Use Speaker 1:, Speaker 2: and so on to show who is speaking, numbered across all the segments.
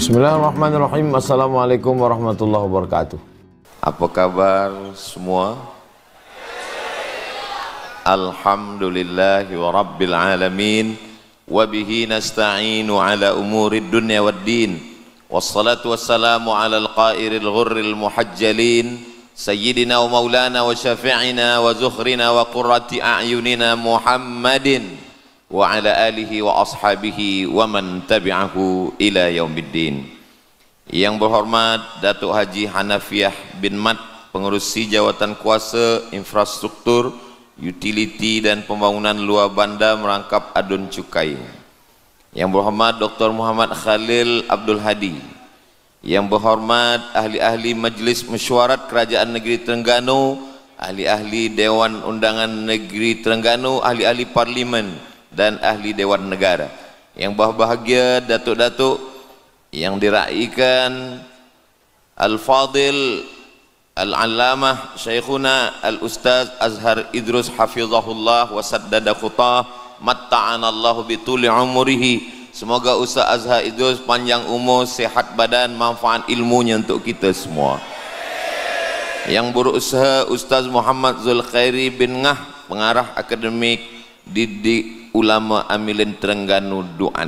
Speaker 1: Bismillahirrahmanirrahim. Assalamualaikum warahmatullahi wabarakatuh.
Speaker 2: Apa kabar semua? Alhamdulillahi wa rabbil alamin. Wabihi nasta'inu ala umurid dunya wad din. Wassalatu wassalamu ala al-qairil ghurril muhajjalin Sayyidina wa maulana wa syafi'ina wa zukhrina wa qurrati a'yunina Muhammadin wa ala alihi wa ashabihi wa man tabi'ahu ila yaumiddin. Yang berhormat Datuk Haji Hanafiah bin Mat, Pengerusi Jawatan Kuasa Infrastruktur, Utility dan Pembangunan Luar Bandar Merangkap Adun Cukai. Yang berhormat Dr. Muhammad Khalil Abdul Hadi. Yang berhormat ahli-ahli Majlis Mesyuarat Kerajaan Negeri Terengganu, ahli-ahli Dewan Undangan Negeri Terengganu, ahli-ahli Parlimen dan ahli Dewan Negara. Yang berbahagia datuk-datuk yang diraikan Al-Fadil Al-Allamah Syekhuna Al-Ustaz Azhar Idrus Hafizahullah wa saddada khutah matta'anallahu bituli umurihi. Semoga Ustaz Azhar Idrus panjang umur, sehat badan, manfaat ilmunya untuk kita semua. Yang berusaha Ustaz Muhammad Zulkhairi bin Ngah, Pengarah Akademik Didik Ulama Amilin Terengganu Duat,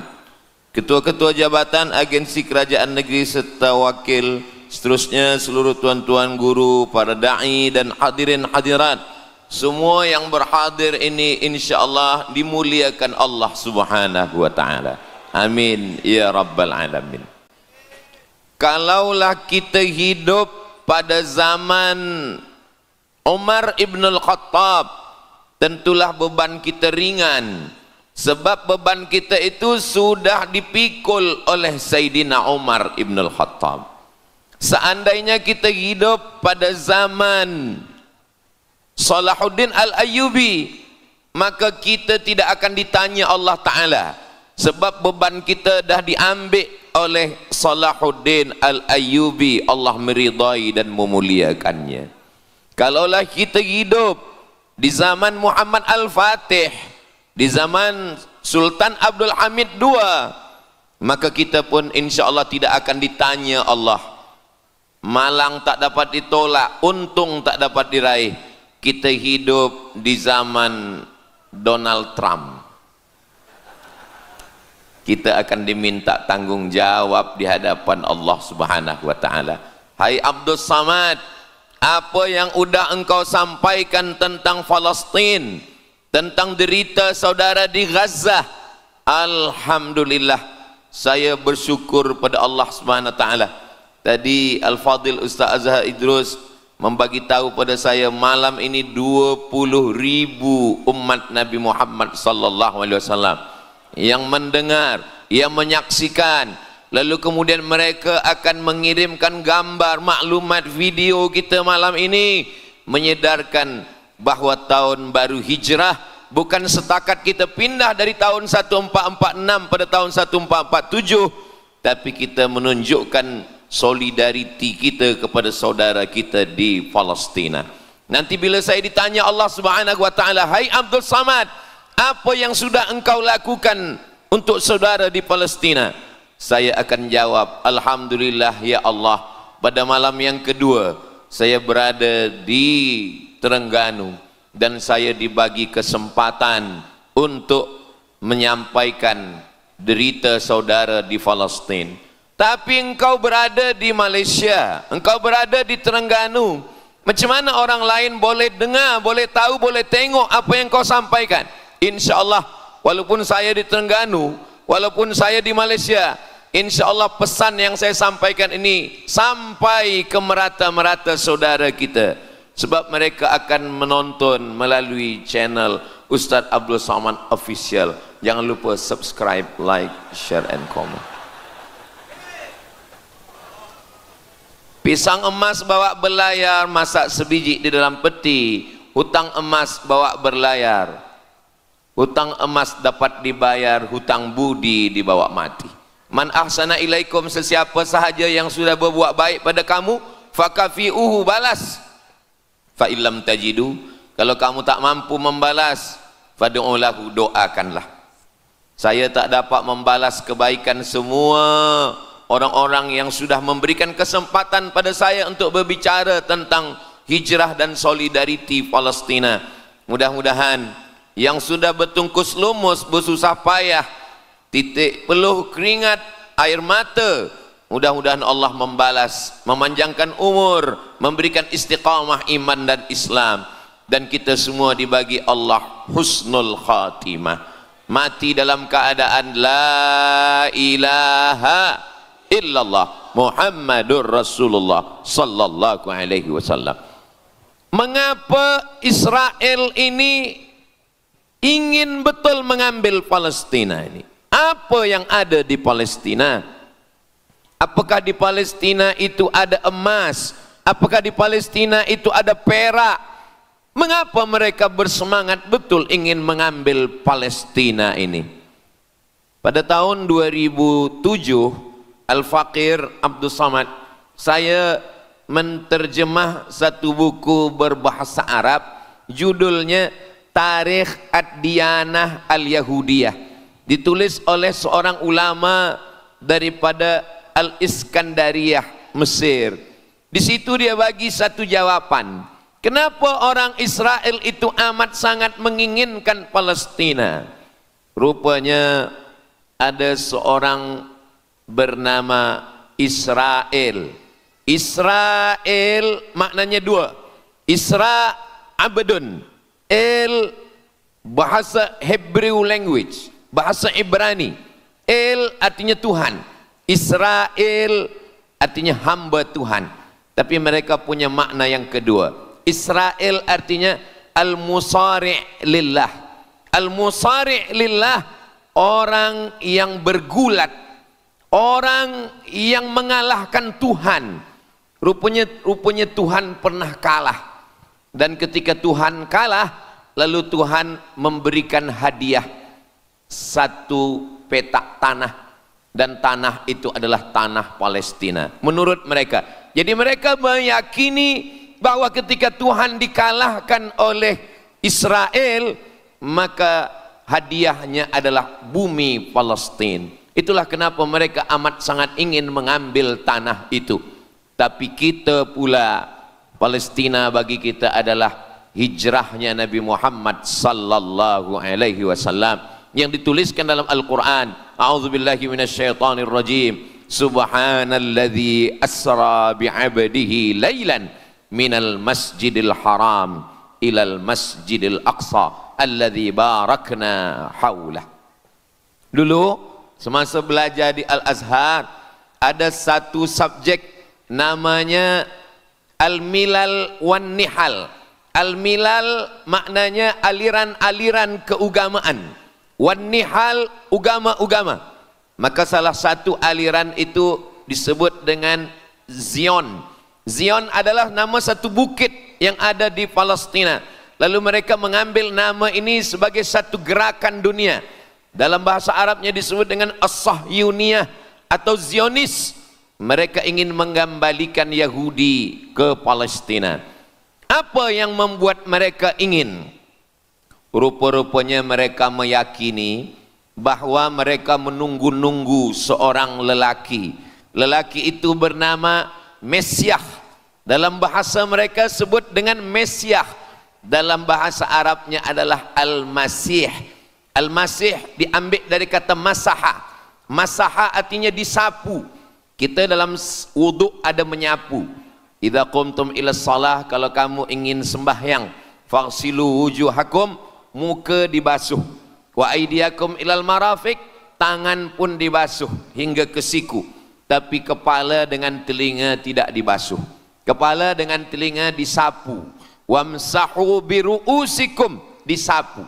Speaker 2: ketua-ketua jabatan agensi kerajaan negeri serta wakil, seterusnya seluruh tuan-tuan guru, para da'i dan hadirin hadirat semua yang berhadir ini insyaallah dimuliakan Allah Subhanahu wa taala. Amin ya rabbal alamin. Kalaulah kita hidup pada zaman Umar ibn al-Khattab, tentulah beban kita ringan, sebab beban kita itu sudah dipikul oleh Sayyidina Umar ibn al-Khattab. Seandainya kita hidup pada zaman Salahuddin al-Ayyubi, maka kita tidak akan ditanya Allah Ta'ala, sebab beban kita dah diambil oleh Salahuddin al-Ayyubi. Allah meridai dan memuliakannya. Kalaulah kita hidup di zaman Muhammad Al-Fatih, di zaman Sultan Abdul Hamid II, maka kita pun insya Allah tidak akan ditanya Allah. Malang tak dapat ditolak, untung tak dapat diraih. Kita hidup di zaman Donald Trump, kita akan diminta tanggung jawab di hadapan Allah Subhanahu wa taala. Hai Abdul Samad, apa yang udah engkau sampaikan tentang Palestin, tentang derita saudara di Gaza, alhamdulillah saya bersyukur pada Allah Subhanahu wa taala. Tadi Al-Fadil Ustaz Azhar Idrus membagi tahu pada saya, malam ini 20.000 umat Nabi Muhammad sallallahu alaihi wasallam yang mendengar, yang menyaksikan. Lalu kemudian mereka akan mengirimkan gambar, maklumat, video kita malam ini, menyedarkan bahawa tahun baru hijrah bukan setakat kita pindah dari tahun 1446 pada tahun 1447, tapi kita menunjukkan solidariti kita kepada saudara kita di Palestina. Nanti bila saya ditanya Allah Subhanahu wa taala, hai Abdul Samad, apa yang sudah engkau lakukan untuk saudara di Palestina? Saya akan jawab, alhamdulillah ya Allah, pada malam yang kedua saya berada di Terengganu dan saya dibagi kesempatan untuk menyampaikan derita saudara di Palestin. Tapi engkau berada di Malaysia, engkau berada di Terengganu, macam mana orang lain boleh dengar, boleh tahu, boleh tengok apa yang kau sampaikan? InsyaAllah walaupun saya di Terengganu, walaupun saya di Malaysia, InsyaAllah pesan yang saya sampaikan ini sampai ke merata-merata saudara kita, sebab mereka akan menonton melalui channel Ustaz Abdul Samad Official. Jangan lupa subscribe, like, share and comment. Pisang emas bawa berlayar, masak sebiji di dalam peti. Hutang emas bawa berlayar, hutang emas dapat dibayar, hutang budi dibawa mati. Man ahsana ilaikum, sesiapa sahaja yang sudah berbuat baik pada kamu, fakafi'uhu, balas. Fa illam tajidu, kalau kamu tak mampu membalas, fad'u lahu, doakanlah. Saya tak dapat membalas kebaikan semua orang-orang yang sudah memberikan kesempatan pada saya untuk berbicara tentang hijrah dan solidariti Palestina. Mudah-mudahan yang sudah bertungkus lumus, bersusah payah, titik peluh keringat, air mata, mudah-mudahan Allah membalas, memanjangkan umur, memberikan istiqamah iman dan Islam, dan kita semua dibagi Allah husnul khatimah, mati dalam keadaan la ilaha illallah Muhammadur Rasulullah sallallahu alaihi wasallam. Mengapa Israel ini ingin betul mengambil Palestina ini? Apa yang ada di Palestina? Apakah di Palestina itu ada emas? Apakah di Palestina itu ada perak? Mengapa mereka bersemangat betul ingin mengambil Palestina ini? Pada tahun 2007, Al-Faqir Abdul Samad, saya menterjemah satu buku berbahasa Arab, judulnya Tarikh Ad-Diyanah Al-Yahudiyah, ditulis oleh seorang ulama daripada Al-Iskandariyah, Mesir. Di situ dia bagi satu jawaban, kenapa orang Israel itu amat sangat menginginkan Palestina. Rupanya ada seorang bernama Israel. Israel maknanya dua. Isra abdun, el bahasa Hebrew language, bahasa Ibrani. El artinya Tuhan, Israel artinya hamba Tuhan. Tapi mereka punya makna yang kedua. Israel artinya al-musari' lillah. Al-musari' lillah, orang yang bergulat, orang yang mengalahkan Tuhan. Rupanya Tuhan pernah kalah, dan ketika Tuhan kalah, lalu Tuhan memberikan hadiah satu petak tanah, dan tanah itu adalah tanah Palestina menurut mereka. Jadi mereka meyakini bahwa ketika Tuhan dikalahkan oleh Israel, maka hadiahnya adalah bumi Palestina. Itulah kenapa mereka amat sangat ingin mengambil tanah itu. Tapi kita pula, Palestina bagi kita adalah hijrahnya Nabi Muhammad sallallahu alaihi wasallam yang dituliskan dalam Al-Quran. A'udzubillahi minasyaitonir rajim. Subhanalladzi asra bi'abdihi lailan minal masjidil haram ilal masjidil aqsa alladzi barakna haulah. Dulu semasa belajar di Al-Azhar, ada satu subjek namanya Al-Milal wan Nihal. Al-Milal maknanya aliran-aliran keugamaan, wan Nihal ugama-ugama. Maka salah satu aliran itu disebut dengan Zion. Zion adalah nama satu bukit yang ada di Palestina. Lalu mereka mengambil nama ini sebagai satu gerakan dunia. Dalam bahasa Arabnya disebut dengan As-Sahyuniyah atau Zionis. Mereka ingin mengembalikan Yahudi ke Palestina. Apa yang membuat mereka ingin? Rupa-rupanya mereka meyakini bahwa mereka menunggu-nunggu seorang lelaki. Lelaki itu bernama Mesyah. Dalam bahasa mereka sebut dengan Mesyah. Dalam bahasa Arabnya adalah Al-Masih. Al-Masih diambil dari kata masaha. Masaha artinya disapu. Kita dalam wuduk ada menyapu. Idza qumtum ila shalah, kalau kamu ingin sembahyang, faghsilu wujuhakum, muka dibasuh. Wa aydiyakum ilal marafiq, tangan pun dibasuh hingga ke siku. Tapi kepala dengan telinga tidak dibasuh. Kepala dengan telinga disapu. Wamsahu biru'usikum, disapu.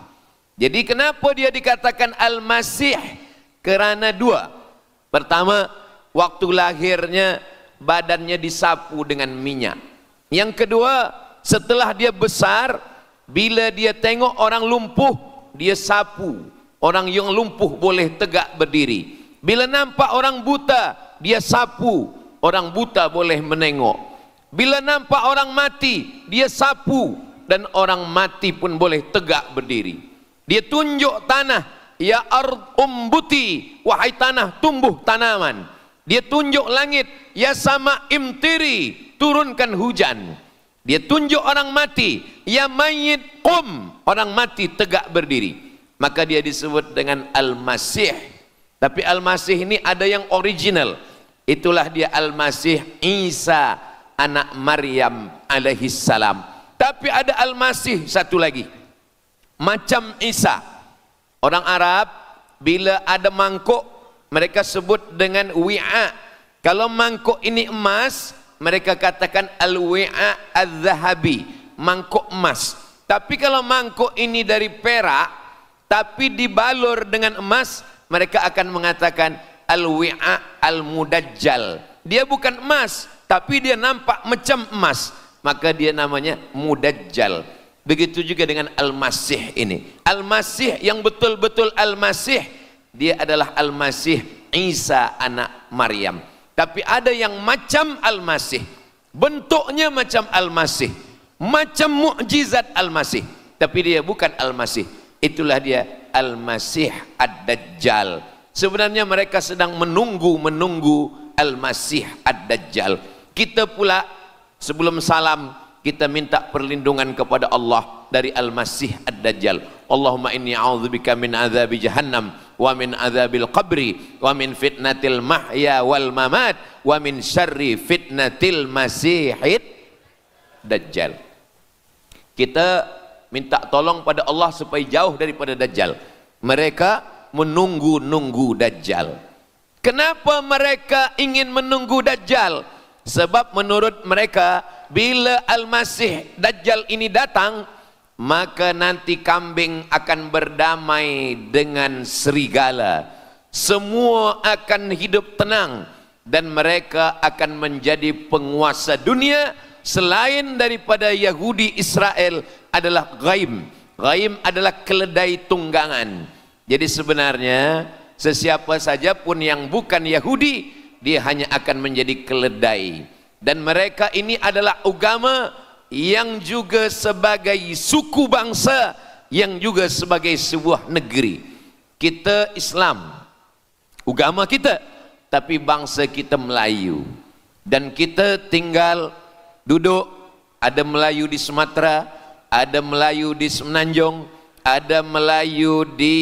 Speaker 2: Jadi kenapa dia dikatakan Al-Masih? Kerana dua. Pertama, waktu lahirnya badannya disapu dengan minyak. Yang kedua, setelah dia besar, bila dia tengok orang lumpuh, dia sapu. Orang yang lumpuh boleh tegak berdiri. Bila nampak orang buta, dia sapu. Orang buta boleh menengok. Bila nampak orang mati, dia sapu. Dan orang mati pun boleh tegak berdiri. Dia tunjuk tanah. Ya ard umbuti, wahai tanah tumbuh tanaman. Dia tunjuk langit, ya sama imtiri, turunkan hujan. Dia tunjuk orang mati, ya mayyit qum, orang mati tegak berdiri. Maka dia disebut dengan Al-Masih. Tapi Al-Masih ini ada yang original. Itulah dia Al-Masih Isa anak Maryam alaihi salam. Tapi ada Al-Masih satu lagi, macam Isa. Orang Arab bila ada mangkuk mereka sebut dengan wi'a. Kalau mangkuk ini emas, mereka katakan al-wi'a al-zahabi, mangkuk emas. Tapi kalau mangkuk ini dari perak tapi dibalur dengan emas, mereka akan mengatakan al-wi'a al-mudajjal. Dia bukan emas tapi dia nampak macam emas, maka dia namanya mudajjal. Begitu juga dengan Al-Masih ini. Al-Masih yang betul-betul Al-Masih, dia adalah Al-Masih Isa anak Maryam. Tapi ada yang macam Al-Masih, bentuknya macam Al-Masih, macam mukjizat Al-Masih, tapi dia bukan Al-Masih. Itulah dia Al-Masih Ad-Dajjal. Sebenarnya mereka sedang menunggu Al-Masih Ad-Dajjal. Kita pula sebelum salam kita minta perlindungan kepada Allah dari Al-Masih Ad-Dajjal. Allahumma inni a'udzubika min azabi jahannam wa min azabil qabri wa min fitnatil mahya wal mamat wa min syarri fitnatil masihid dajjal. Kita minta tolong pada Allah supaya jauh daripada Dajjal. Mereka menunggu-nunggu Dajjal. Kenapa mereka ingin menunggu Dajjal? Sebab menurut mereka bila Al-Masih Dajjal ini datang, maka nanti kambing akan berdamai dengan serigala. Semua akan hidup tenang dan mereka akan menjadi penguasa dunia. Selain daripada Yahudi Israel adalah ghaim. Ghaim adalah keledai tunggangan. Jadi sebenarnya sesiapa saja pun yang bukan Yahudi, dia hanya akan menjadi keledai. Dan mereka ini adalah agama yang juga sebagai suku bangsa, yang juga sebagai sebuah negeri. Kita Islam, agama kita, tapi bangsa kita Melayu. Dan kita tinggal duduk, ada Melayu di Sumatera, ada Melayu di Semenanjung, ada Melayu di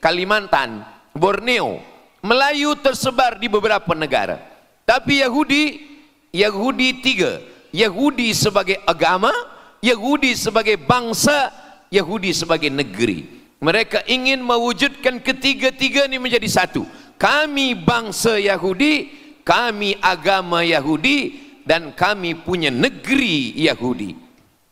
Speaker 2: Kalimantan, Borneo. Melayu tersebar di beberapa negara. Tapi Yahudi tiga. Yahudi sebagai agama, Yahudi sebagai bangsa, Yahudi sebagai negeri. Mereka ingin mewujudkan ketiga-tiga ini menjadi satu. Kami bangsa Yahudi, kami agama Yahudi, dan kami punya negeri Yahudi.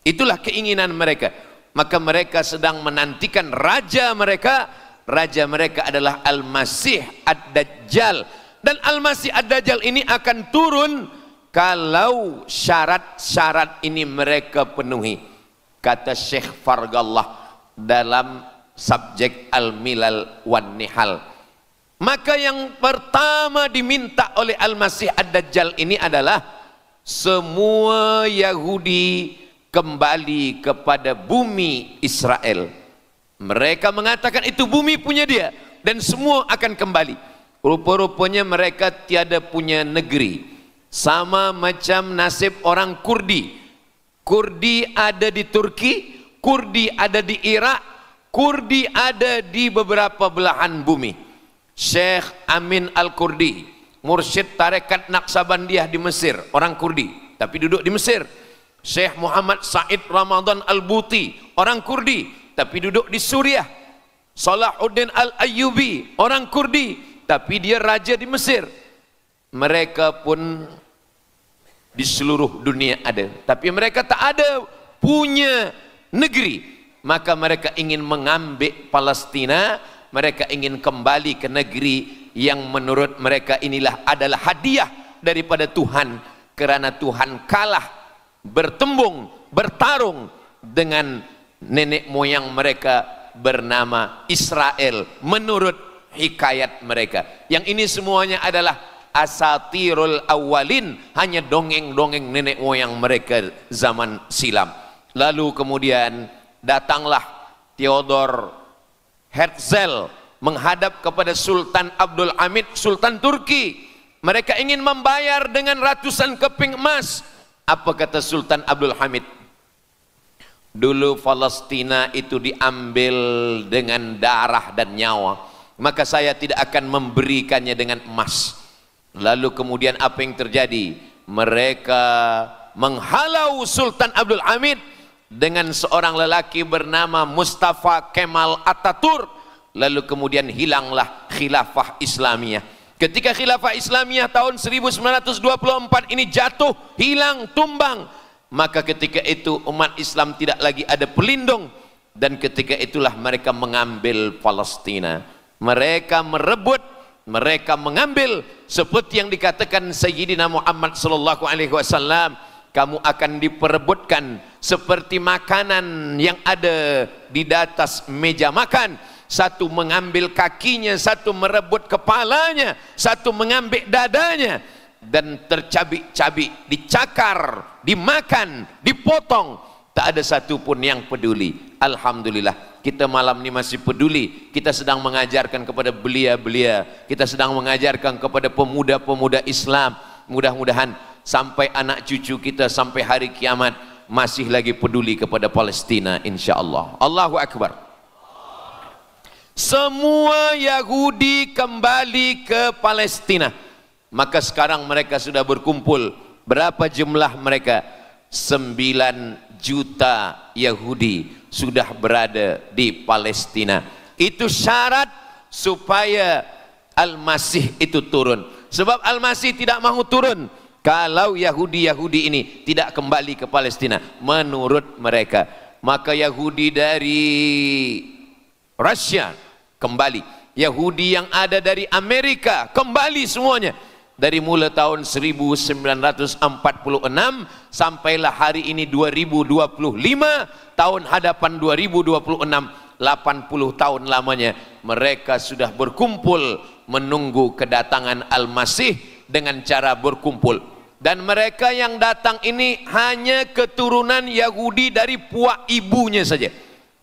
Speaker 2: Itulah keinginan mereka. Maka mereka sedang menantikan raja mereka. Raja mereka adalah Al-Masih Ad-Dajjal. Dan Al-Masih Ad-Dajjal ini akan turun kalau syarat-syarat ini mereka penuhi. Kata Syekh Fargallah dalam subjek Al-Milal wan Nihal. Maka yang pertama diminta oleh Al-Masih Ad-Dajjal ini adalah semua Yahudi kembali kepada bumi Israel. Mereka mengatakan itu bumi punya dia dan semua akan kembali. Rupa-rupanya mereka tiada punya negeri. Sama macam nasib orang Kurdi. Kurdi ada di Turki, Kurdi ada di Irak, Kurdi ada di beberapa belahan bumi. Syekh Amin Al-Kurdi, mursyid tarekat Naqsabandiyah di Mesir, orang Kurdi tapi duduk di Mesir. Syekh Muhammad Said Ramadan Al-Buti, orang Kurdi tapi duduk di Suriah. Salahuddin Al-Ayyubi, orang Kurdi tapi dia raja di Mesir. Mereka pun di seluruh dunia ada, tapi mereka tak ada punya negeri. Maka mereka ingin mengambil Palestina. Mereka ingin kembali ke negeri yang menurut mereka inilah adalah hadiah daripada Tuhan, kerana Tuhan kalah bertembung, bertarung dengan nenek moyang mereka bernama Israel menurut hikayat mereka. Yang ini semuanya adalah asatirul awalin, hanya dongeng-dongeng nenek moyang mereka zaman silam. Lalu kemudian datanglah Theodor Herzl menghadap kepada Sultan Abdul Hamid, Sultan Turki. Mereka ingin membayar dengan ratusan keping emas. Apa kata Sultan Abdul Hamid? Dulu Palestina itu diambil dengan darah dan nyawa, maka saya tidak akan memberikannya dengan emas. Lalu kemudian apa yang terjadi? Mereka menghalau Sultan Abdul Hamid dengan seorang lelaki bernama Mustafa Kemal Ataturk. Lalu kemudian hilanglah khilafah Islamiyah. Ketika khilafah Islamiyah tahun 1924 ini jatuh, hilang, tumbang, maka ketika itu umat Islam tidak lagi ada pelindung, dan ketika itulah mereka mengambil Palestina. Mereka merebut, mereka mengambil, seperti yang dikatakan Sayyidina Muhammad sallallahu alaihi wasallam, kamu akan diperebutkan seperti makanan yang ada di atas meja makan. Satu mengambil kakinya, satu merebut kepalanya, satu mengambil dadanya, dan tercabik-cabik, dicakar, dimakan, dipotong. Tak ada satu pun yang peduli. Alhamdulillah, kita malam ini masih peduli. Kita sedang mengajarkan kepada belia-belia, kita sedang mengajarkan kepada pemuda-pemuda Islam. Mudah-mudahan sampai anak cucu kita sampai hari kiamat masih lagi peduli kepada Palestina, insya-Allah. Allahu Akbar. Semua Yahudi kembali ke Palestina. Maka sekarang mereka sudah berkumpul. Berapa jumlah mereka? 9 juta Yahudi sudah berada di Palestina. Itu syarat supaya Al-Masih itu turun. Sebab Al-Masih tidak mau turun kalau Yahudi-Yahudi ini tidak kembali ke Palestina menurut mereka. Maka Yahudi dari Rusia kembali, Yahudi yang ada dari Amerika kembali semuanya. Dari mulai tahun 1946 sampailah hari ini 2025, tahun hadapan 2026, 80 tahun lamanya mereka sudah berkumpul menunggu kedatangan Al-Masih dengan cara berkumpul. Dan mereka yang datang ini hanya keturunan Yahudi dari puak ibunya saja.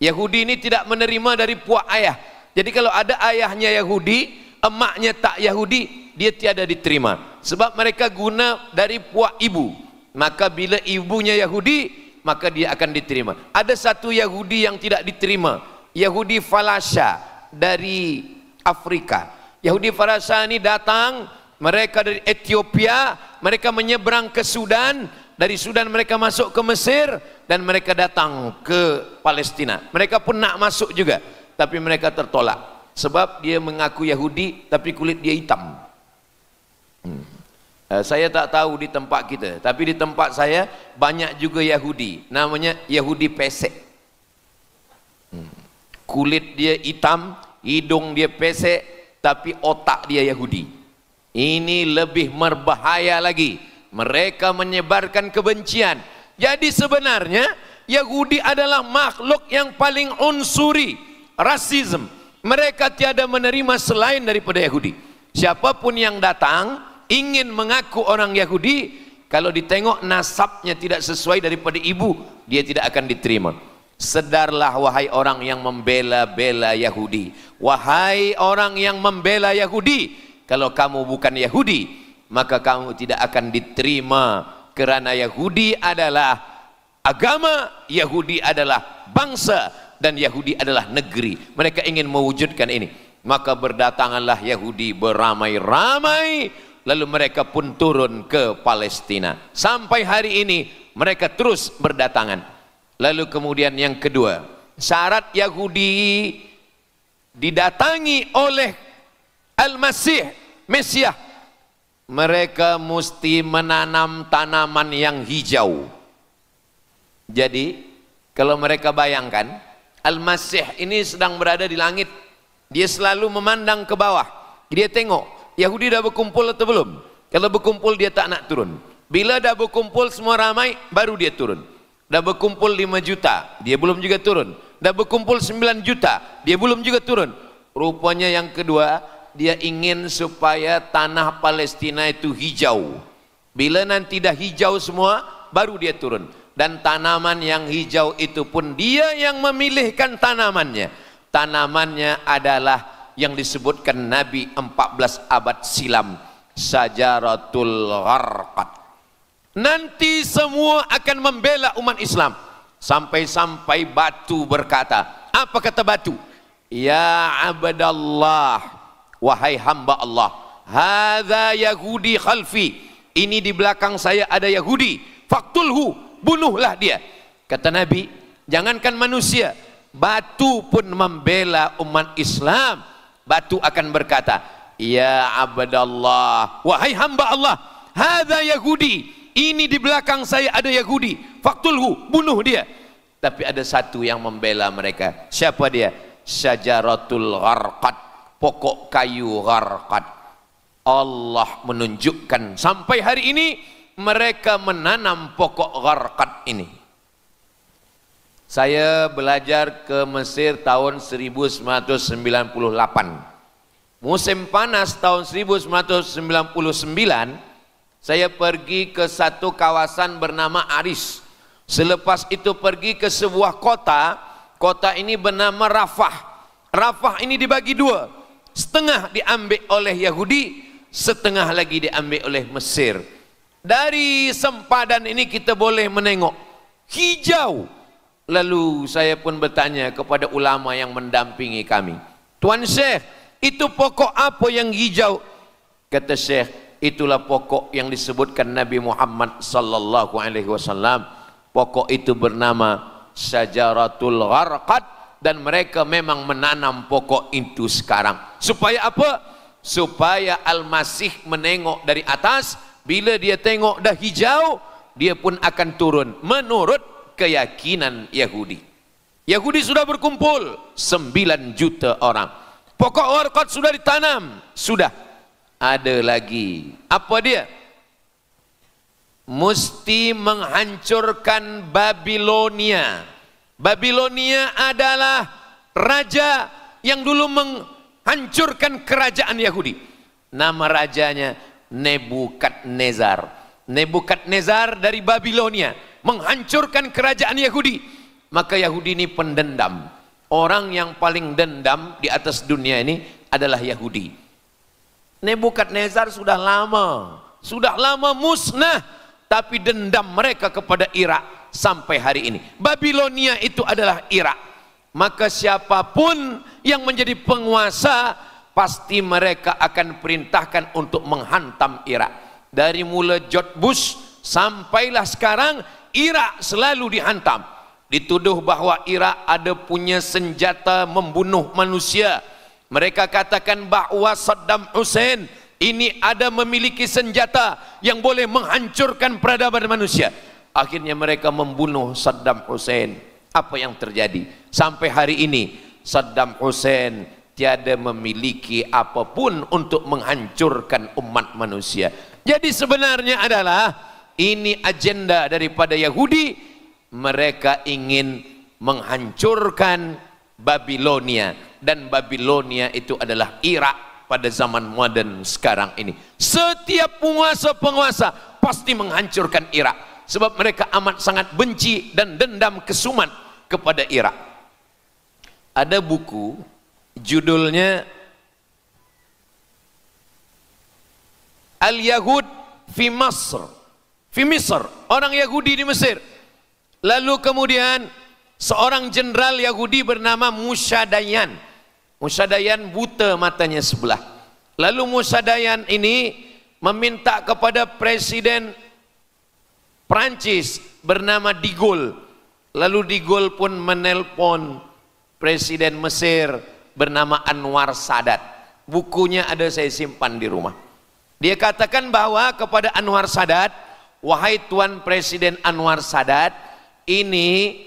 Speaker 2: Yahudi ini tidak menerima dari puak ayah. Jadi kalau ada ayahnya Yahudi, emaknya tak Yahudi, dia tiada diterima. Sebab mereka guna dari puak ibu. Maka bila ibunya Yahudi, maka dia akan diterima. Ada satu Yahudi yang tidak diterima, Yahudi Falasha dari Afrika. Yahudi Falasha ini datang, mereka dari Ethiopia, mereka menyeberang ke Sudan, dari Sudan mereka masuk ke Mesir, dan mereka datang ke Palestina. Mereka pun nak masuk juga, tapi mereka tertolak sebab dia mengaku Yahudi tapi kulit dia hitam. Saya tak tahu di tempat kita, tapi di tempat saya banyak juga Yahudi, namanya Yahudi pesek. Kulit dia hitam, hidung dia pesek, tapi otak dia Yahudi. Ini lebih berbahaya lagi, mereka menyebarkan kebencian. Jadi sebenarnya Yahudi adalah makhluk yang paling unsuri, rasisme. Mereka tiada menerima selain daripada Yahudi. Siapapun yang datang ingin mengaku orang Yahudi, kalau ditengok nasabnya tidak sesuai daripada ibu, dia tidak akan diterima. Sedarlah wahai orang yang membela-bela Yahudi, wahai orang yang membela Yahudi, kalau kamu bukan Yahudi maka kamu tidak akan diterima, kerana Yahudi adalah agama, Yahudi adalah bangsa, dan Yahudi adalah negeri. Mereka ingin mewujudkan ini. Maka berdatanganlah Yahudi beramai-ramai, lalu mereka pun turun ke Palestina. Sampai hari ini mereka terus berdatangan. Lalu kemudian yang kedua, syarat Yahudi didatangi oleh Al-Masih, Mesias, mereka mesti menanam tanaman yang hijau. Jadi kalau mereka bayangkan Al-Masih ini sedang berada di langit, dia selalu memandang ke bawah, dia tengok Yahudi dah berkumpul atau belum. Kalau berkumpul dia tak nak turun. Bila dah berkumpul semua ramai, baru dia turun. Dah berkumpul 5 juta, dia belum juga turun. Dah berkumpul 9 juta, dia belum juga turun. Rupanya yang kedua, dia ingin supaya tanah Palestina itu hijau. Bila nanti dah hijau semua, baru dia turun. Dan tanaman yang hijau itu pun dia yang memilihkan tanamannya. Tanamannya adalah yang disebutkan Nabi 14 abad silam, Syajaratul Gharqad. Nanti semua akan membela umat Islam, sampai-sampai batu berkata, apa kata batu? Ya abdallah, wahai hamba Allah, hadza Yahudi khalfi, ini di belakang saya ada Yahudi, faktulhu, bunuhlah dia. Kata Nabi, jangankan manusia, batu pun membela umat Islam. Batu akan berkata, ya abdallah, wahai hamba Allah, hadza Yahudi, ini di belakang saya ada Yahudi, faktulhu, bunuh dia. Tapi ada satu yang membela mereka. Siapa dia? Syajaratul Gharqad, pokok kayu Gharqad. Allah menunjukkan sampai hari ini mereka menanam pokok Gharqad ini. Saya belajar ke Mesir tahun 1998. Musim panas tahun 1999, saya pergi ke satu kawasan bernama Aris. Selepas itu pergi ke sebuah kota. Kota ini bernama Rafah. Rafah ini dibagi dua. Setengah diambil oleh Yahudi, setengah lagi diambil oleh Mesir. Dari sempadan ini kita boleh menengok hijau. Lalu saya pun bertanya kepada ulama yang mendampingi kami, Tuan Syekh, itu pokok apa yang hijau? Kata Syekh, itulah pokok yang disebutkan Nabi Muhammad sallallahu alaihi wasallam. Pokok itu bernama Syajaratul Gharqad, dan mereka memang menanam pokok itu sekarang. Supaya apa? Supaya Al-Masih menengok dari atas, bila dia tengok dah hijau, dia pun akan turun menurut keyakinan Yahudi. Yahudi sudah berkumpul 9 juta orang. Pokok Gharqad sudah ditanam, sudah. Ada lagi. Apa dia? Mesti menghancurkan Babilonia. Babilonia adalah raja yang dulu menghancurkan kerajaan Yahudi. Nama rajanya Nebukadnezar. Nebukadnezar dari Babilonia menghancurkan kerajaan Yahudi. Maka Yahudi ini pendendam. Orang yang paling dendam di atas dunia ini adalah Yahudi. Nebukadnezar sudah lama musnah. Tapi dendam mereka kepada Irak sampai hari ini. Babilonia itu adalah Irak. Maka siapapun yang menjadi penguasa, pasti mereka akan perintahkan untuk menghantam Irak. Dari mula George Bush sampailah sekarang, Irak selalu dihantam. Dituduh bahwa Irak ada punya senjata membunuh manusia. Mereka katakan bahwa Saddam Hussein ini ada memiliki senjata yang boleh menghancurkan peradaban manusia. Akhirnya mereka membunuh Saddam Hussein. Apa yang terjadi? Sampai hari ini Saddam Hussein tiada memiliki apapun untuk menghancurkan umat manusia. Jadi sebenarnya adalah ini agenda daripada Yahudi. Mereka ingin menghancurkan Babilonia, dan Babilonia itu adalah Irak pada zaman modern sekarang ini. Setiap penguasa pasti menghancurkan Irak, sebab mereka amat sangat benci dan dendam kesumat kepada Irak. Ada buku judulnya Al-Yahud fi Masr, orang Yahudi di Mesir. Lalu kemudian seorang jenderal Yahudi bernama Musa Dayan. Musa Dayan buta matanya sebelah. Lalu Musa Dayan ini meminta kepada Presiden Prancis bernama De Gaulle. Lalu De Gaulle pun menelpon Presiden Mesir bernama Anwar Sadat. Bukunya ada, saya simpan di rumah. Dia katakan bahwa kepada Anwar Sadat, wahai Tuan Presiden Anwar Sadat, ini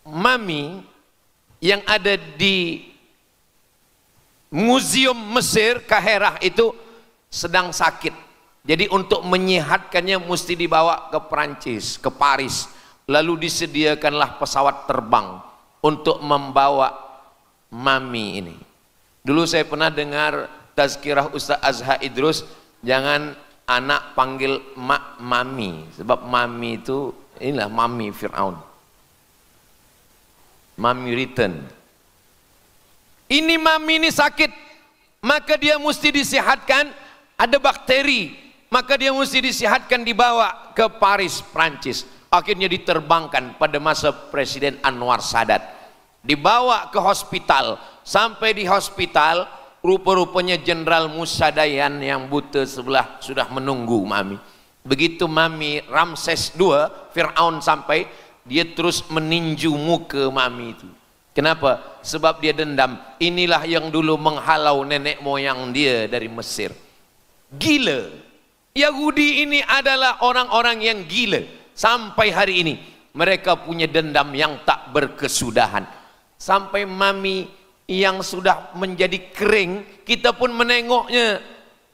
Speaker 2: mami yang ada di Museum Mesir Kaherah itu sedang sakit. Jadi untuk menyehatkannya mesti dibawa ke Prancis, ke Paris. Lalu disediakanlah pesawat terbang untuk membawa mami ini. Dulu saya pernah dengar tazkirah Ustaz Azhar Idrus, jangan anak panggil mak mami, sebab mami itu inilah mami Fir'aun, mami return. ini mami ini sakit, maka dia mesti disihatkan, ada bakteri, maka dia mesti disihatkan, dibawa ke Paris, Prancis. Akhirnya diterbangkan pada masa Presiden Anwar Sadat, dibawa ke hospital. Sampai di hospital, rupa-rupanya Jenderal Musa Dayan yang buta sebelah sudah menunggu mami. Begitu mami Ramses II, Fir'aun sampai, dia terus meninju muka mami itu. Kenapa? Sebab dia dendam. Inilah yang dulu menghalau nenek moyang dia dari Mesir. Gila. Yahudi ini adalah orang-orang yang gila. Sampai hari ini mereka punya dendam yang tak berkesudahan. Sampai mami yang sudah menjadi kering, kita pun menengoknya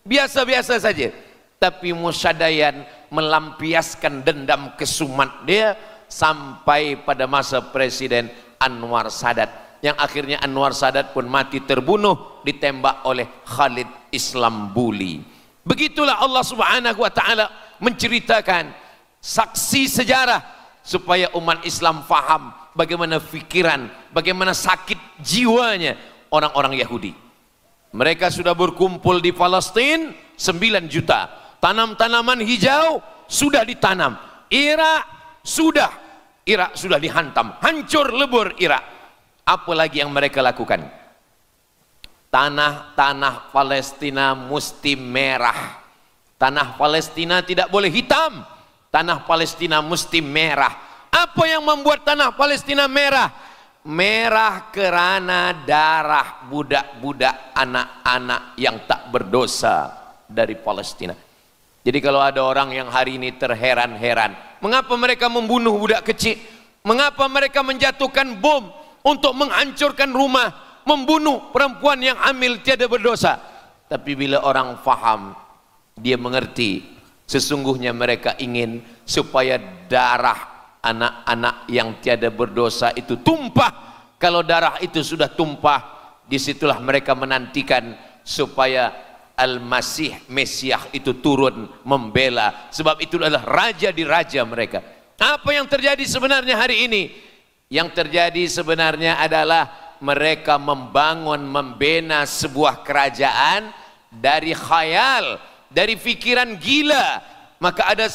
Speaker 2: biasa-biasa saja. Tapi Musa Dayan melampiaskan dendam kesumat dia sampai pada masa Presiden Anwar Sadat, yang akhirnya Anwar Sadat pun mati terbunuh ditembak oleh Khalid Islambuli. Begitulah Allah Subhanahu wa taala menceritakan saksi sejarah supaya umat Islam faham bagaimana fikiran, bagaimana sakit jiwanya orang-orang Yahudi. Mereka sudah berkumpul di Palestina 9 juta. Tanam-tanaman hijau sudah ditanam. Irak sudah dihantam, hancur lebur Irak. Apa lagi yang mereka lakukan? Tanah Palestina mesti merah. Tanah Palestina tidak boleh hitam. Tanah Palestina mesti merah. Apa yang membuat tanah Palestina merah? Merah karena darah budak-budak, anak-anak yang tak berdosa dari Palestina. Jadi kalau ada orang yang hari ini terheran-heran, mengapa mereka membunuh budak kecil? Mengapa mereka menjatuhkan bom untuk menghancurkan rumah, membunuh perempuan yang hamil tiada berdosa? Tapi bila orang faham, dia mengerti, sesungguhnya mereka ingin supaya darah anak-anak yang tiada berdosa itu tumpah. Kalau darah itu sudah tumpah, disitulah mereka menantikan supaya Al-Masih, Mesiah itu turun membela. Sebab itu adalah raja di raja mereka. Apa yang terjadi sebenarnya hari ini? Yang terjadi sebenarnya adalah mereka membangun, membina sebuah kerajaan dari khayal, dari fikiran gila. Maka ada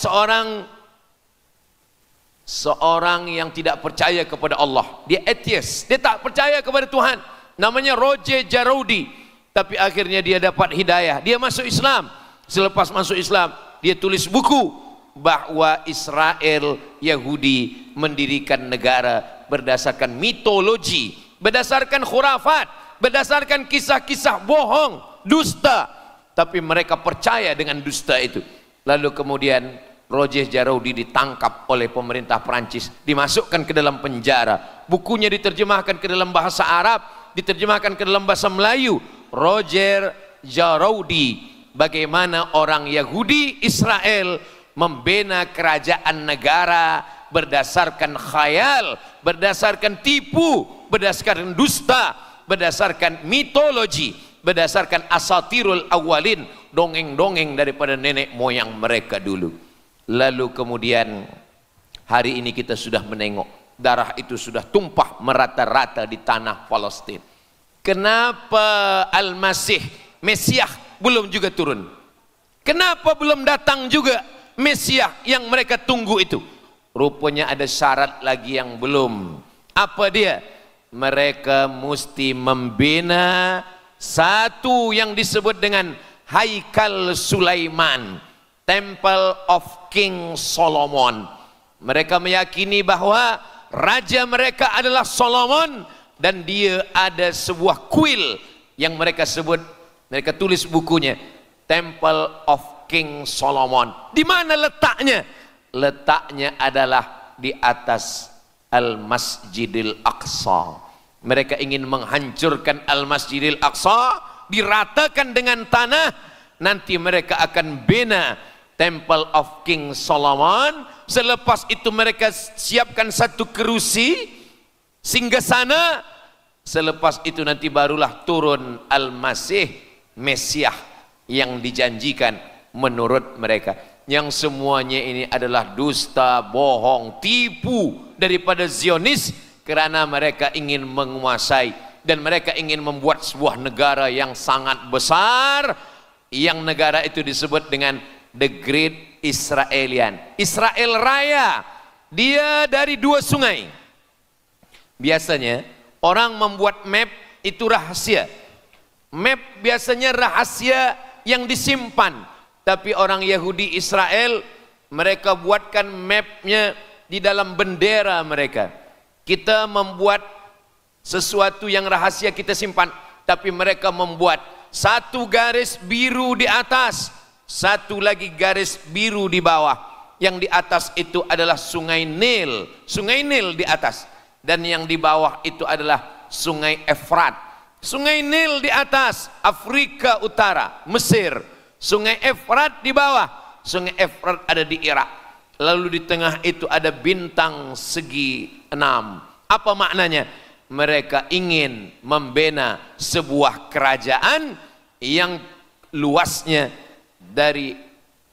Speaker 2: seorang yang tidak percaya kepada Allah. Dia atheist, dia tak percaya kepada Tuhan. Namanya Roger Jaroudi. Tapi akhirnya dia dapat hidayah, dia masuk Islam. Selepas masuk Islam, dia tulis buku bahwa Israel, Yahudi mendirikan negara berdasarkan mitologi, berdasarkan khurafat, berdasarkan kisah-kisah bohong, dusta. Tapi mereka percaya dengan dusta itu. Lalu kemudian Roger Jaroudi ditangkap oleh pemerintah Prancis, dimasukkan ke dalam penjara. Bukunya diterjemahkan ke dalam bahasa Arab, diterjemahkan ke dalam bahasa Melayu. Roger Jaroudi, bagaimana orang Yahudi Israel membina kerajaan negara berdasarkan khayal, berdasarkan tipu, berdasarkan dusta, berdasarkan mitologi, berdasarkan asatirul awalin, dongeng-dongeng daripada nenek moyang mereka dulu. Lalu kemudian hari ini kita sudah menengok darah itu sudah tumpah merata-rata di tanah Palestina. Kenapa Al-Masih, Mesiah belum juga turun? Kenapa belum datang juga Mesiah yang mereka tunggu itu? Rupanya ada syarat lagi yang belum. Apa dia? Mereka mesti membina satu yang disebut dengan Haikal Sulaiman, Temple of King Solomon. Mereka meyakini bahwa raja mereka adalah Solomon, dan dia ada sebuah kuil yang mereka sebut, mereka tulis bukunya Temple of King Solomon. Di mana letaknya? Letaknya adalah di atas Al-Masjidil Aqsa. Mereka ingin menghancurkan Al-Masjidil Aqsa, diratakan dengan tanah. Nanti mereka akan bina Temple of King Solomon. Selepas itu mereka siapkan satu kerusi singgasana. Selepas itu nanti barulah turun Al-Masih, Mesiah yang dijanjikan menurut mereka. Yang semuanya ini adalah dusta, bohong, tipu daripada Zionis, kerana mereka ingin menguasai dan mereka ingin membuat sebuah negara yang sangat besar, yang negara itu disebut dengan The Great Israelian, Israel Raya. Dia dari 2 sungai. Biasanya orang membuat map itu rahasia. Map biasanya rahasia yang disimpan, tapi orang Yahudi Israel, mereka buatkan mapnya di dalam bendera mereka. Kita membuat sesuatu yang rahasia kita simpan, tapi mereka membuat satu garis biru di atas, satu lagi garis biru di bawah. Yang di atas itu adalah Sungai Nil, Sungai Nil di atas, dan yang di bawah itu adalah Sungai Efrat. Sungai Nil di atas, Afrika Utara, Mesir. Sungai Efrat di bawah, Sungai Efrat ada di Irak. Lalu di tengah itu ada bintang segi 6. Apa maknanya? Mereka ingin membina sebuah kerajaan yang luasnya dari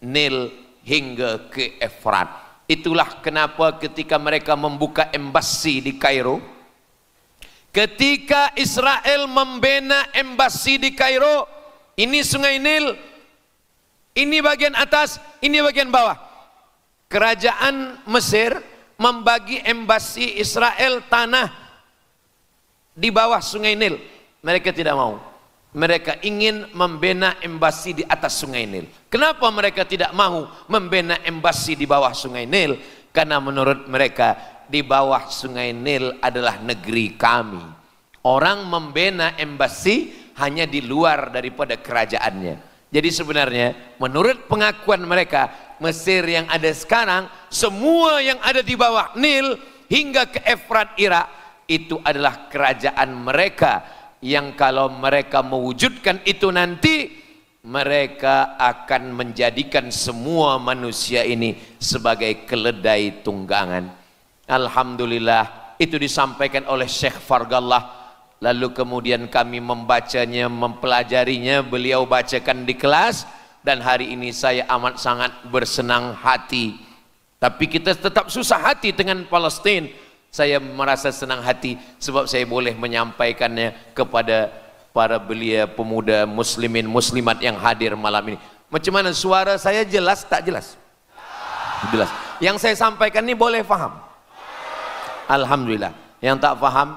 Speaker 2: Nil hingga ke Efrat. Itulah kenapa ketika mereka membuka embasi di Kairo, ketika Israel membina embasi di Kairo, ini Sungai Nil, ini bagian atas, ini bagian bawah. Kerajaan Mesir membagi embasi Israel tanah di bawah Sungai Nil. Mereka tidak mau. Mereka ingin membina embasi di atas Sungai Nil. Kenapa mereka tidak mau membina embasi di bawah Sungai Nil? Karena menurut mereka di bawah Sungai Nil adalah negeri kami. Orang membina embasi hanya di luar daripada kerajaannya. Jadi sebenarnya menurut pengakuan mereka, Mesir yang ada sekarang, semua yang ada di bawah Nil hingga ke Efrat Irak, itu adalah kerajaan mereka, yang kalau mereka mewujudkan itu nanti, mereka akan menjadikan semua manusia ini sebagai keledai tunggangan. Alhamdulillah, itu disampaikan oleh Syekh Fargallah. Lalu kemudian kami membacanya, mempelajarinya, beliau bacakan di kelas, dan hari ini saya amat sangat bersenang hati. Tapi kita tetap susah hati dengan Palestina. Saya merasa senang hati sebab saya boleh menyampaikannya kepada para belia pemuda muslimin muslimat yang hadir malam ini. Macam mana suara saya, jelas tak jelas? Jelas. Yang saya sampaikan ini boleh faham? Alhamdulillah. Yang tak faham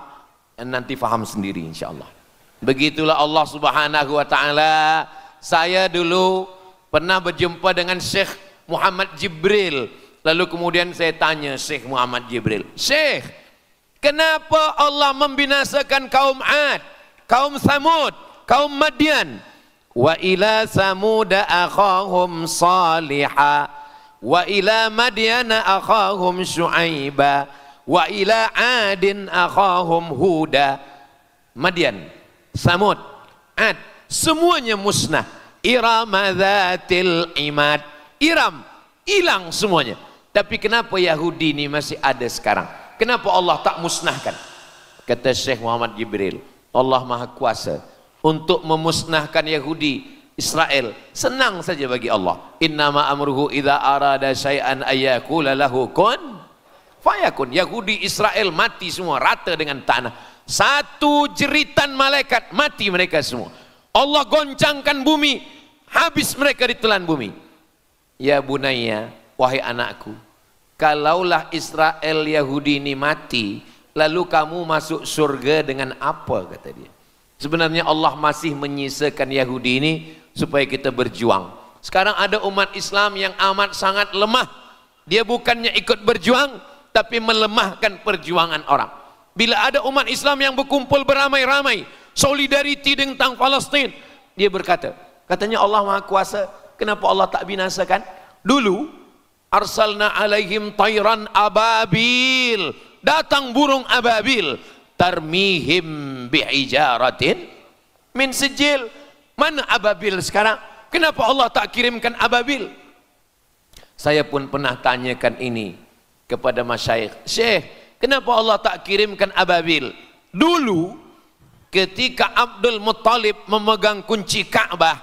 Speaker 2: nanti faham sendiri insyaallah. Begitulah Allah Subhanahu wa taala. Saya dulu pernah berjumpa dengan Syekh Muhammad Jibril. Lalu kemudian saya tanya Syekh Muhammad Jibril, Syekh, kenapa Allah membinasakan kaum Ad, kaum Samud, kaum Madian? Wa ila Samuda akhahum Salihah, wa ila Madiana akhahum Syuaiba, wa ila Adin akhahum Huda. Madian, Samud, Ad, semuanya musnah. Iram dzatil imad, Iram hilang semuanya. Tapi kenapa Yahudi ini masih ada sekarang? Kenapa Allah tak musnahkan? Kata Syekh Muhammad Jibril, Allah Maha Kuasa untuk memusnahkan Yahudi Israel. Senang saja bagi Allah. Innama amruhu idza arada syai'an ayyakula lahu kun fayakun. Yahudi Israel mati semua, rata dengan tanah. Satu jeritan malaikat mati mereka semua. Allah goncangkan bumi, habis mereka ditelan bumi. Ya bunayya, wahai anakku, kalaulah Israel Yahudi ini mati, lalu kamu masuk surga dengan apa, kata dia. Sebenarnya Allah masih menyisakan Yahudi ini supaya kita berjuang. Sekarang ada umat Islam yang amat sangat lemah. Dia bukannya ikut berjuang, tapi melemahkan perjuangan orang. Bila ada umat Islam yang berkumpul beramai-ramai, solidariti tentang Palestina, dia berkata, katanya Allah Maha Kuasa, kenapa Allah tak binasakan? Dulu arsalna alaihim tayran ababil, datang burung ababil, tarmihim bihijaratin min sijil. Mana ababil sekarang? Kenapa Allah tak kirimkan ababil? Saya pun pernah tanyakan ini kepada masyayikh, Syekh, kenapa Allah tak kirimkan ababil? Dulu ketika Abdul Muttalib memegang kunci Ka'bah,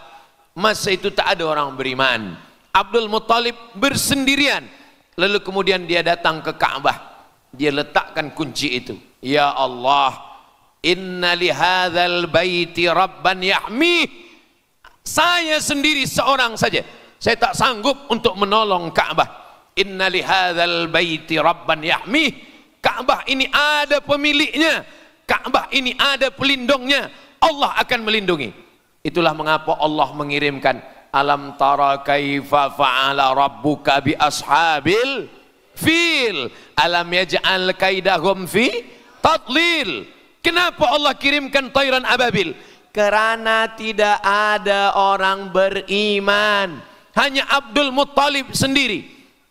Speaker 2: masa itu tak ada orang beriman. Abdul Muttalib bersendirian. Lalu kemudian dia datang ke Ka'bah, dia letakkan kunci itu. Ya Allah, Inna li hadzal baiti rabban yahmih. Saya sendiri seorang saja, saya tak sanggup untuk menolong Ka'bah. Inna li hadzal baiti rabban yahmih. Ka'bah ini ada pemiliknya, Ka'bah ini ada pelindungnya, Allah akan melindungi. Itulah mengapa Allah mengirimkan alam tara kaifa fa'ala rabbuka bi ashabil fil alam yaj'al kaidahum fi tadlil. Kenapa Allah kirimkan tayran ababil? Karena tidak ada orang beriman, hanya Abdul Muttalib sendiri.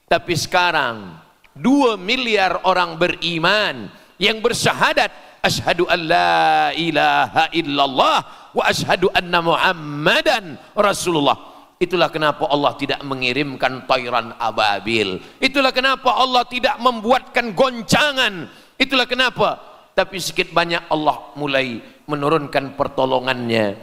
Speaker 2: Tapi sekarang 2 miliar orang beriman yang bersyahadat asyhadu an la ilaha illallah wa asyhadu anna muhammadan rasulullah. Itulah kenapa Allah tidak mengirimkan tayran ababil. Itulah kenapa Allah tidak membuatkan goncangan. Itulah kenapa. Tapi sedikit banyak Allah mulai menurunkan pertolongannya.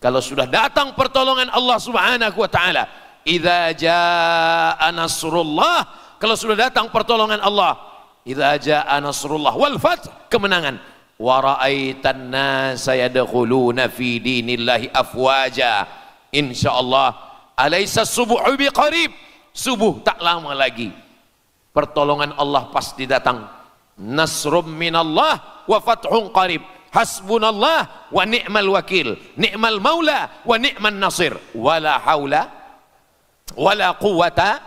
Speaker 2: Kalau sudah datang pertolongan Allah subhanahu wa ta'ala, idza jaa nasrullah, kalau sudah datang pertolongan Allah, idza jaa nasrullah wal fath, kemenangan, wa ra'aitan nasa yadkhuluna fi dinillahi afwaja, insyaallah alaysa subuhu biqarib, subuh tak lama lagi pertolongan Allah pasti datang. Nasrum minallah wa fathun qarib, hasbunallah wa ni'mal wakil, ni'mal maula wa ni'man nasir, wala haula wala quwata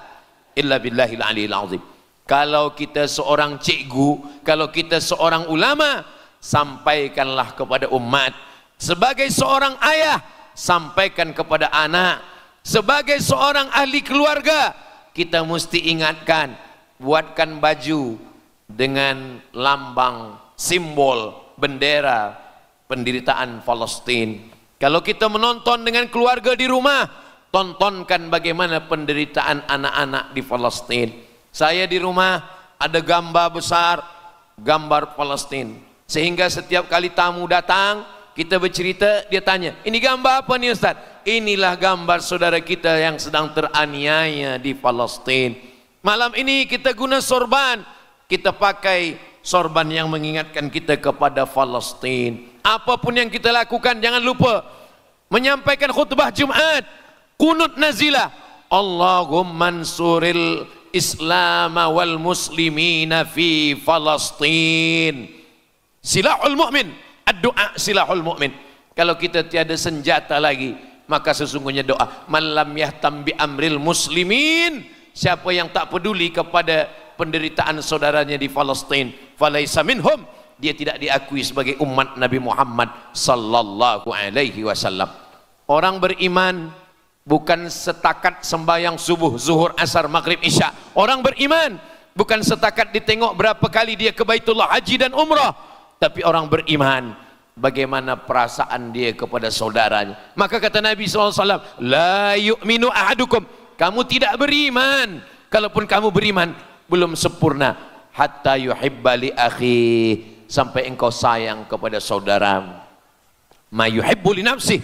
Speaker 2: illa billahil aliyil azim. Kalau kita seorang cikgu, kalau kita seorang ulama, sampaikanlah kepada umat. Sebagai seorang ayah, sampaikan kepada anak. Sebagai seorang ahli keluarga, kita mesti ingatkan, buatkan baju dengan lambang simbol bendera penderitaan Palestina. Kalau kita menonton dengan keluarga di rumah, tontonkan bagaimana penderitaan anak-anak di Palestina. Saya di rumah ada gambar besar, gambar Palestina, sehingga setiap kali tamu datang, kita bercerita, dia tanya, ini gambar apa nih Ustaz? Inilah gambar saudara kita yang sedang teraniaya di Palestina. Malam ini kita guna sorban, kita pakai sorban yang mengingatkan kita kepada Palestina. Apapun yang kita lakukan, jangan lupa menyampaikan khutbah Jumat, kunut nazilah, Allahumma ansuril Islam wal muslimina fi Palestina. Silahul mu'min, ad-du'a silahul mu'min. Kalau kita tiada senjata lagi, maka sesungguhnya doa. Man lam yahtam bi amril muslimin, siapa yang tak peduli kepada penderitaan saudaranya di Palestina, falaisa minhum, dia tidak diakui sebagai umat Nabi Muhammad sallallahu alaihi wasallam. Orang beriman bukan setakat sembahyang subuh, zuhur, asar, maghrib, isya. Orang beriman bukan setakat ditengok berapa kali dia ke Baitullah, haji dan umrah. Tapi orang beriman bagaimana perasaan dia kepada saudaranya. Maka kata Nabi SAW, la yu'minu ahadukum, kamu tidak beriman, kalaupun kamu beriman belum sempurna, hatta yuhibba li akhi, sampai engkau sayang kepada saudara. Ma yuhibbu li nafsih,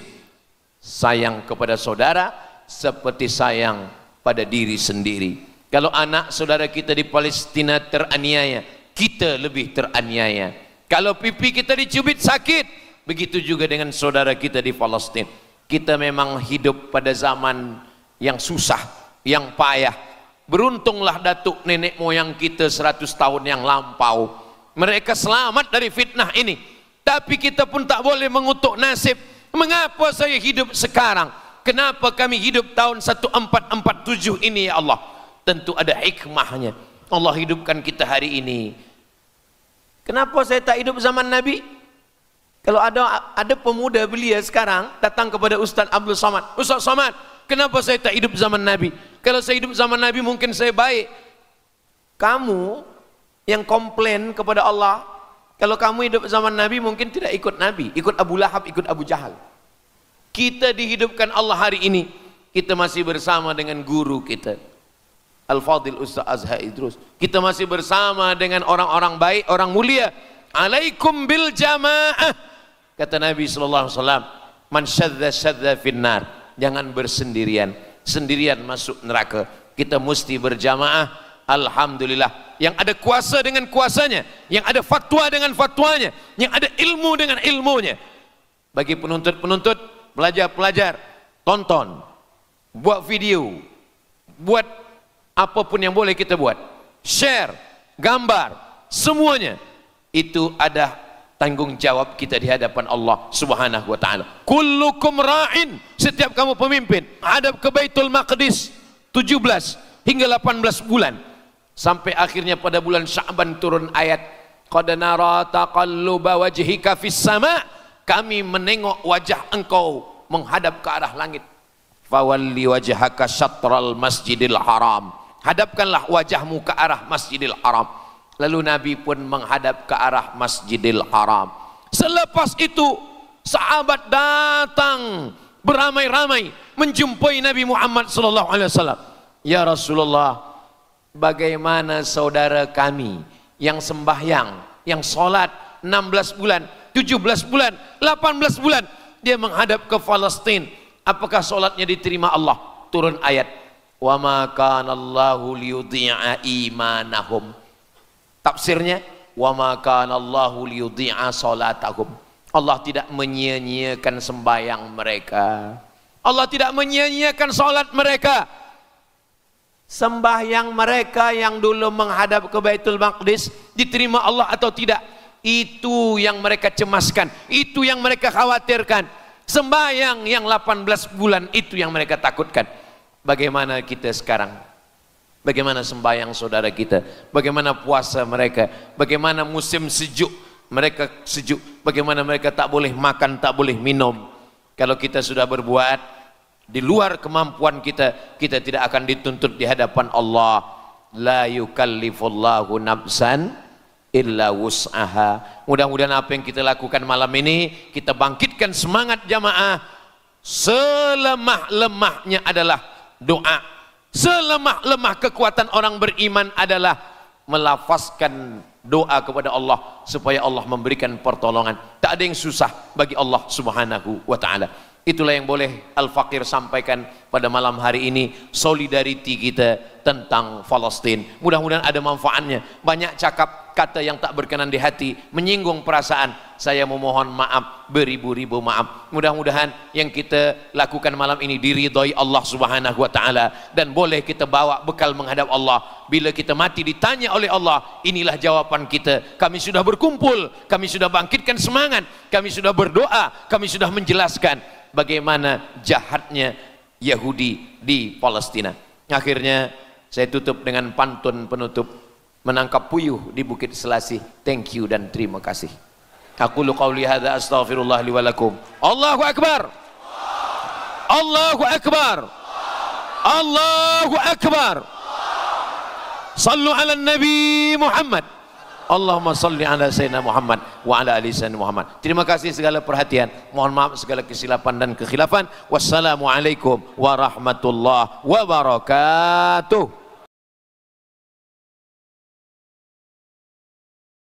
Speaker 2: sayang kepada saudara seperti sayang pada diri sendiri. Kalau anak saudara kita di Palestina teraniaya, kita lebih teraniaya. Kalau pipi kita dicubit sakit, begitu juga dengan saudara kita di Palestina. Kita memang hidup pada zaman yang susah, yang payah. Beruntunglah datuk nenek moyang kita 100 tahun yang lampau, mereka selamat dari fitnah ini. Tapi kita pun tak boleh mengutuk nasib. Mengapa saya hidup sekarang? Kenapa kami hidup tahun 1447 ini ya Allah? Tentu ada hikmahnya. Allah hidupkan kita hari ini. Kenapa saya tak hidup zaman Nabi? Kalau ada pemuda belia sekarang datang kepada Ustaz Abdul Samad, Ustaz Samad, kenapa saya tak hidup zaman Nabi? Kalau saya hidup zaman Nabi mungkin saya baik. Kamu yang komplain kepada Allah, kalau kamu hidup zaman Nabi mungkin tidak ikut Nabi, ikut Abu Lahab, ikut Abu Jahal. Kita dihidupkan Allah hari ini, kita masih bersama dengan guru kita Al-Fadhil Ustaz Azhar Idrus. Kita masih bersama dengan orang-orang baik, orang mulia. Alaikum bil jamaah, kata Nabi SAW, man syadza syadza finnar, jangan bersendirian, sendirian masuk neraka. Kita mesti berjamaah. Alhamdulillah, yang ada kuasa dengan kuasanya, yang ada fatwa dengan fatwanya, yang ada ilmu dengan ilmunya. Bagi penuntut-penuntut, pelajar-pelajar, tonton, buat video, buat apapun yang boleh kita buat, share, gambar, semuanya itu ada tanggung jawab kita di hadapan Allah Subhanahu wa taala. Kullukum ra'in, setiap kamu pemimpin, hadap ke Baitul Maqdis 17 hingga 18 bulan, sampai akhirnya pada bulan Sya'ban turun ayat qad nara taqalluba wajhika fis sama', kami menengok wajah engkau menghadap ke arah langit. Fawalli wajhaka syatral masjidil haram, hadapkanlah wajahmu ke arah Masjidil Haram. Lalu Nabi pun menghadap ke arah Masjidil Haram. Selepas itu sahabat datang beramai-ramai menjumpai Nabi Muhammad sallallahu alaihi wasallam. Ya Rasulullah, bagaimana saudara kami yang sembahyang, yang salat 16 bulan, 17 bulan, 18 bulan, dia menghadap ke Palestina, apakah salatnya diterima Allah? Turun ayat, wa ma kana Allahu liyudhi'a imanahum. Tafsirnya, wa ma kana Allahu liyudhi'a salatahum. Allah tidak menyia-nyiakan sembahyang mereka. Allah tidak menyia-nyiakan salat mereka. Sembahyang mereka yang dulu menghadap ke Baitul Maqdis diterima Allah atau tidak? Itu yang mereka cemaskan, itu yang mereka khawatirkan. Sembahyang yang 18 bulan itu yang mereka takutkan. Bagaimana kita sekarang? Bagaimana sembahyang saudara kita? Bagaimana puasa mereka? Bagaimana musim sejuk? Mereka sejuk. Bagaimana mereka tak boleh makan, tak boleh minum? Kalau kita sudah berbuat di luar kemampuan kita, kita tidak akan dituntut di hadapan Allah. La yukallifullahu nafsan illa wus'aha. Mudah-mudahan apa yang kita lakukan malam ini, kita bangkitkan semangat jamaah. Selemah-lemahnya adalah doa. Selemah-lemah kekuatan orang beriman adalah melafazkan doa kepada Allah supaya Allah memberikan pertolongan. Tak ada yang susah bagi Allah Subhanahu wa taala. Itulah yang boleh Al-Faqir sampaikan pada malam hari ini, solidariti kita tentang Palestina. Mudah-mudahan ada manfaatnya. Banyak cakap kata yang tak berkenan di hati, menyinggung perasaan. Saya memohon maaf, beribu-ribu maaf. Mudah-mudahan yang kita lakukan malam ini diridhai Allah Subhanahu wa taala dan boleh kita bawa bekal menghadap Allah. Bila kita mati ditanya oleh Allah, inilah jawaban kita. Kami sudah berkumpul, kami sudah bangkitkan semangat, kami sudah berdoa, kami sudah menjelaskan bagaimana jahatnya Yahudi di Palestina. Akhirnya saya tutup dengan pantun penutup, menangkap puyuh di Bukit Selasih. Thank you dan terima kasih. Aqulu qawli hadza astaghfirullah li wa lakum. Allahu akbar. Allahu akbar. Allahu akbar. Sallu ala Nabi Muhammad. Allahumma salli ala Sayyidina Muhammad wa ala ali Sayyidina Muhammad. Terima kasih segala perhatian. Mohon maaf segala kesilapan dan kekhilafan. Wassalamualaikum warahmatullahi wabarakatuh.